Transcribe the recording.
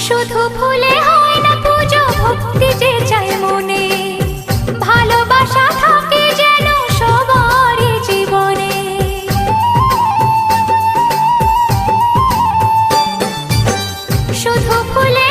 শুধু ফুলে হয় না পুজো, ভক্তি যে চায় মনে, ভালোবাসা থাকে যেন সবারই জীবনে। শুধু ফুলে